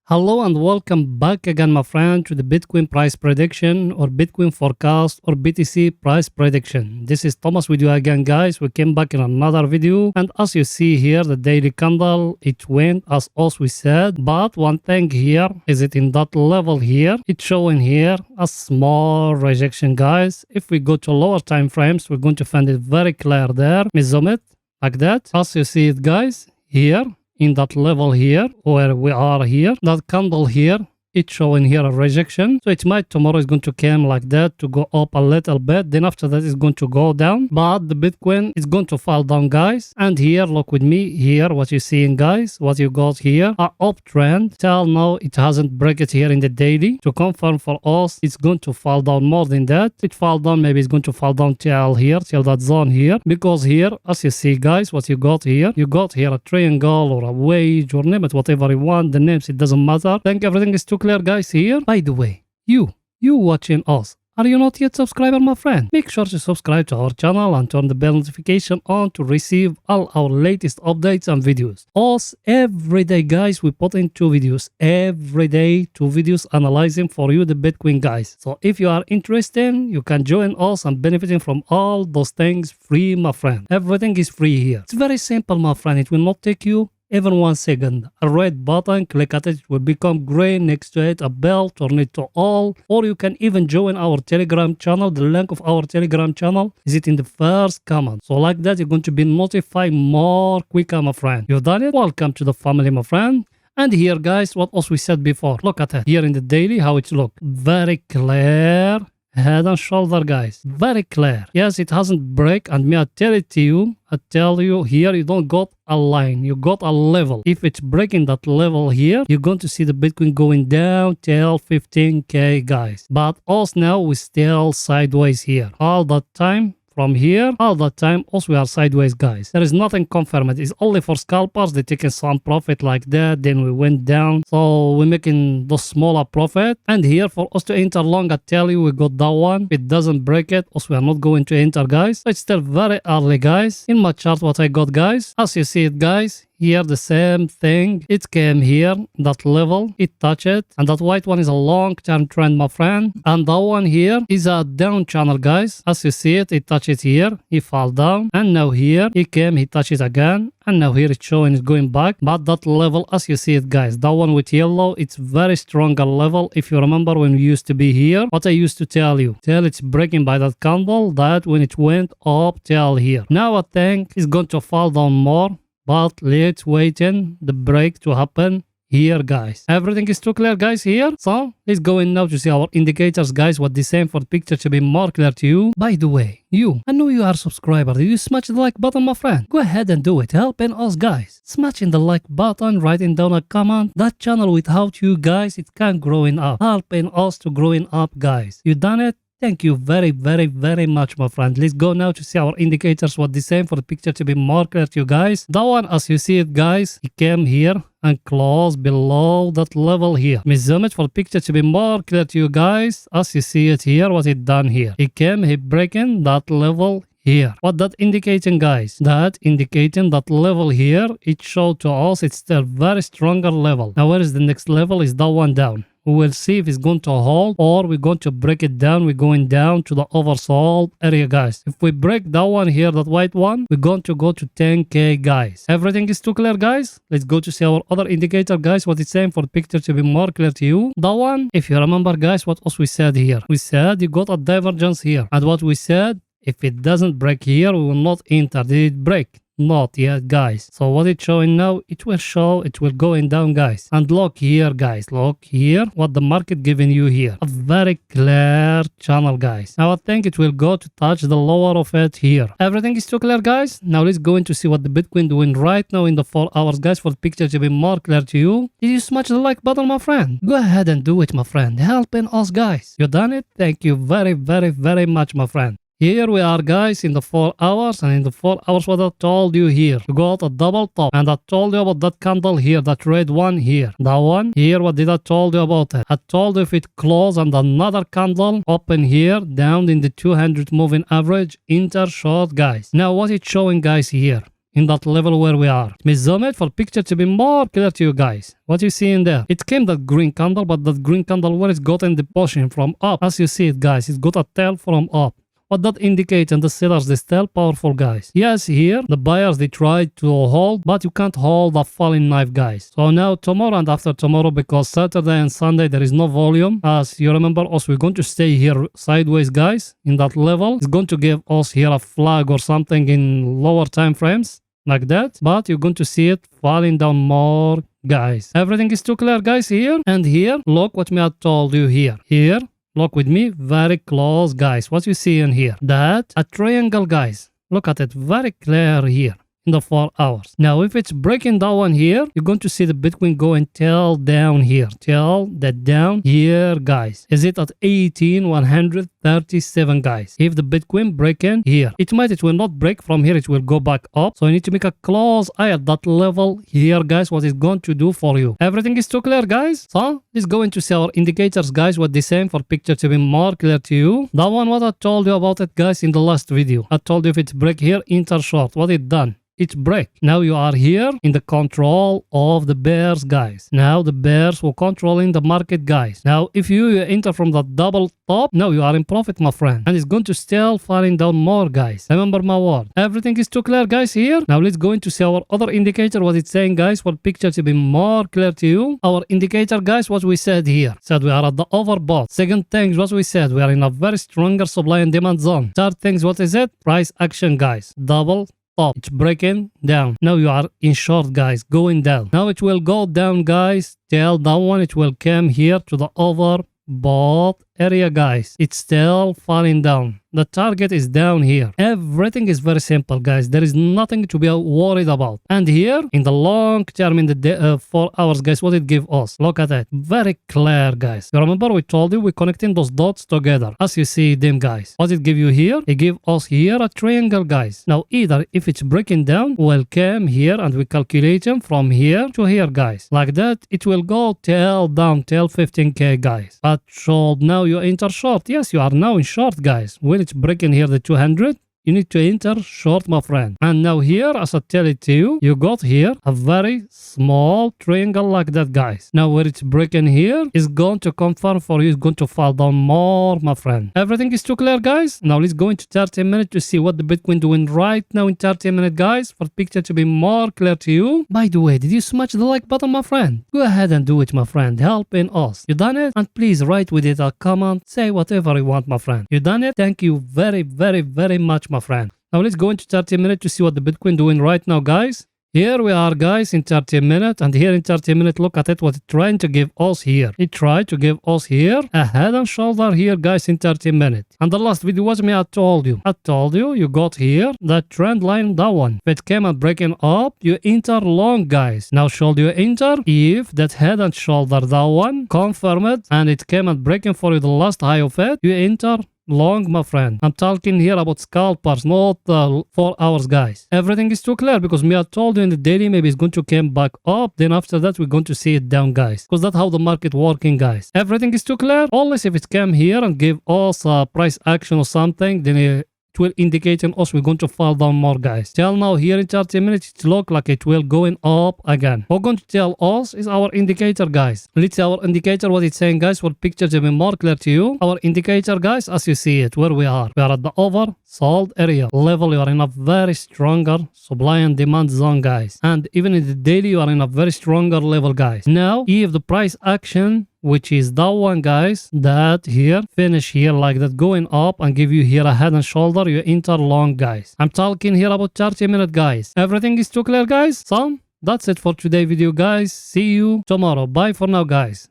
Hello and welcome back again, my friend, to the Bitcoin price prediction or Bitcoin forecast or BTC price prediction. This is Thomas with you again, guys. We came back in another video, and as you see here, the daily candle, it went as we said. But one thing here is it in that level here, it's showing here a small rejection, guys. If we go to lower time frames, we're going to find it very clear there. Me zoom it like that. As you see it, guys, here in that level here where we are here, that candle here, it's showing here a rejection. So it might tomorrow is going to come like that to go up a little bit, then after that it's going to go down, but the Bitcoin is going to fall down, guys. And here, look with me here, what you seeing, guys, what you got here, a uptrend. Till now it hasn't break it here in the daily to confirm for us it's going to fall down more than that. It fall down, maybe it's going to fall down till here, till that zone here, because here, as you see, guys, what you got here a triangle or a wedge or name it whatever you want, the names, it doesn't matter. I think everything is too clear, guys, here. By the way, you watching us, are you not yet subscriber, my friend? Make sure to subscribe to our channel and turn the bell notification on to receive all our latest updates and videos. Us, every day, guys, we put in 2 videos. Every day, 2 videos analyzing for you the Bitcoin, guys. So if you are interested, you can join us and benefiting from all those things free, my friend. Everything is free here. It's very simple, my friend. It will not take you even 1 second. A red button, click at it, it will become gray. Next to it, a bell, turn it to all. Or you can even join our Telegram channel. The link of our Telegram channel is it in the first comment. So like that, you're going to be notified more quicker, my friend. You've done it? Welcome to the family, my friend. And here, guys, what else we said before. Look at it. Here in the daily, how it look. Very clear. Head and shoulder, guys, very clear. Yes, it hasn't break, and me I tell you here, you don't got a line, you got a level. If it's breaking that level here, you're going to see the Bitcoin going down till 15k, guys. But us now, we still sideways here all that time. From here, all the time, also we are sideways, guys. There is nothing confirmed. It's only for scalpers. They're taking some profit like that. Then we went down. So we're making the smaller profit. And here, for us to enter long, I tell you, we got that one. If it doesn't break it, also we are not going to enter, guys. So it's still very early, guys. In my chart, what I got, guys, as you see it, guys, here the same thing. It came here, that level, it touched it, and that white one is a long-term trend, my friend. And that one here is a down channel, guys. As you see it, it touched it here, he fall down, and now here he came, he touched it again, and now here it's showing it's going back. But that level, as you see it, guys, that one with yellow, it's very stronger level. If you remember when we used to be here, what I used to tell you, till it's breaking by that candle, that when it went up till here. Now I think it's going to fall down more. But let's wait in the break to happen here, guys. Everything is too clear, guys, here. So let's go in now to see our indicators, guys, what they say for the picture to be more clear to you. By the way, I know you are a subscriber. Did you smash the like button, my friend? Go ahead and do it. Helping us, guys. Smashing the like button, writing down a comment. That channel without you, guys, it can't growing up. Helping us to growing up, guys. You done it? Thank you very, very, very much, my friend. Let's go now to see our indicators, what they say for the picture to be more clear to you, guys. That one, as you see it, guys, it came here and close below that level here. Me zoom it for the picture to be more clear to you, guys. As you see it here, what it done here. It came, he breaking that level here. What that indicating, guys? That indicating that level here, it showed to us it's still very stronger level. Now, where is the next level? Is that one down. We will see if it's going to hold or we're going to break it down. We're going down to the oversold area, guys. If we break that one here, that white one, we're going to go to 10k, guys. Everything is too clear, guys. Let's go to see our other indicator, guys, what it's saying for the picture to be more clear to you. That one, if you remember, guys, what else we said here? We said you got a divergence here. And what we said, if it doesn't break here, we will not enter. Did it break? Not yet, guys. So what it's showing now, it will show it will going down, guys. And look here, guys, look here what the market giving you here, a very clear channel, guys. Now I think it will go to touch the lower of it here. Everything is too clear, guys. Now let's go in to see what the Bitcoin doing right now in the 4 hours, guys, for the picture to be more clear to you. Did you smash the like button, my friend? Go ahead and do it, my friend. Helping us, guys. You done it? Thank you very, very, very much, my friend. Here we are, guys, in the 4 hours, and in the 4 hours what I told you here, you got a double top, and I told you about that candle here, that red one here, that one here. What did I told you about it? I told you if it close and another candle open here down in the 200 moving average, enter short, guys. Now what it's showing, guys, here, in that level where we are. Let me zoom it for picture to be more clear to you guys. What you see in there? It came that green candle, but that green candle where it's gotten the position from up. As you see it, guys, it's got a tail from up. What that indicates, and the sellers, they still powerful, guys. Yes, here the buyers, they tried to hold, but you can't hold a falling knife, guys. So now tomorrow and after tomorrow, because Saturday and Sunday there is no volume, as you remember, also we're going to stay here sideways, guys, in that level. It's going to give us here a flag or something in lower time frames like that, but you're going to see it falling down more, guys. Everything is too clear, guys. Here and here, look what me I told you here. Look with me very close, guys. What you see in here? That a triangle, guys. Look at it very clear here in the 4 hours. Now, if it's breaking down here, you're going to see the Bitcoin going tail down here. Tail that down here, guys. Is it at 18,137, guys? If the Bitcoin breaking here, it will not break from here. It will go back up. So you need to make a close eye at that level here, guys. What it's going to do for you. Everything is too clear, guys. So let's go into see our indicators, guys. What they saying for picture to be more clear to you. That one, what I told you about it, guys, in the last video. I told you if it's break here, enter short. What it done? It's break. Now you are here in the control of the bears, guys. Now the bears will controlling the market, guys. Now if you enter from the double top, now you are in profit, my friend. And it's going to still falling down more, guys. Remember my word. Everything is too clear, guys, here. Now let's go into see our other indicator, what it's saying, guys, for picture to be more clear to you. Our indicator, guys, what we said here. Said we are at the overbought. Second thing, what we said, we are in a very stronger supply and demand zone. Third things, what is it? Price action, guys. Double top. It's breaking down. Now you are in short, guys, going down. Now it will go down, guys, till that one. It will come here to the overbought area, guys. It's still falling down. The target is down here. Everything is very simple, guys. There is nothing to be worried about. And here in the long term, in the 4 hours, guys, what it give us? Look at that. Very clear, guys. You remember we told you we're connecting those dots together. As you see them, guys. What it give you here? It give us here a triangle, guys. Now either if it's breaking down, we'll come here and we calculate them from here to here, guys. Like that, it will go till down till 15k, guys. But short, now you enter short. Yes, you are now in short, guys. When it's breaking here the 200, you need to enter short, my friend. And now here, as I tell it to you, you got here a very small triangle like that, guys. Now where it's breaking here is going to confirm for you. It's going to fall down more, my friend. Everything is too clear, guys. Now let's go into 30 minutes to see what the Bitcoin doing right now in 30 minutes, guys, for picture to be more clear to you. By the way, did you smash the like button, my friend? Go ahead and do it, my friend. Helping us. You done it? And please write with it a comment. Say whatever you want, my friend. You done it? Thank you very, very, very much, my friend. Now let's go into 30 minutes to see what the Bitcoin doing right now, guys. Here we are, guys, in 30 minutes, and here in 30 minutes, look at it, what it's trying to give us here. It tried to give us here a head and shoulder here, guys, in 30 minutes. And the last video was me, I told you, you got here that trend line, that one. If it came and breaking up, you enter long, guys. Now should you enter if that head and shoulder, that one, confirm it, and it came and breaking for you the last high of it, you enter long, my friend. I'm talking here about scalpers, not 4 hours, guys. Everything is too clear because me I told you in the daily maybe it's going to come back up, then after that we're going to see it down, guys, because that's how the market working, guys. Everything is too clear. Unless if it came here and give us a price action or something, then it will indicate us we're going to fall down more, guys. Till now here in 30 minutes it look like it will going up again. What going to tell us is our indicator, guys. Let's see our indicator, what it's saying, guys, for picture to be more clear to you. Our indicator, guys, as you see it, where we are at the oversold area level. You are in a very stronger supply and demand zone, guys, and even in the daily you are in a very stronger level, guys. Now if the price action, which is that one, guys, that here finish here like that going up and give you here a head and shoulder, you enter long, guys. I'm talking here about 30 minutes, guys. Everything is too clear, guys. So that's it for today's video, guys. See you tomorrow. Bye for now, guys.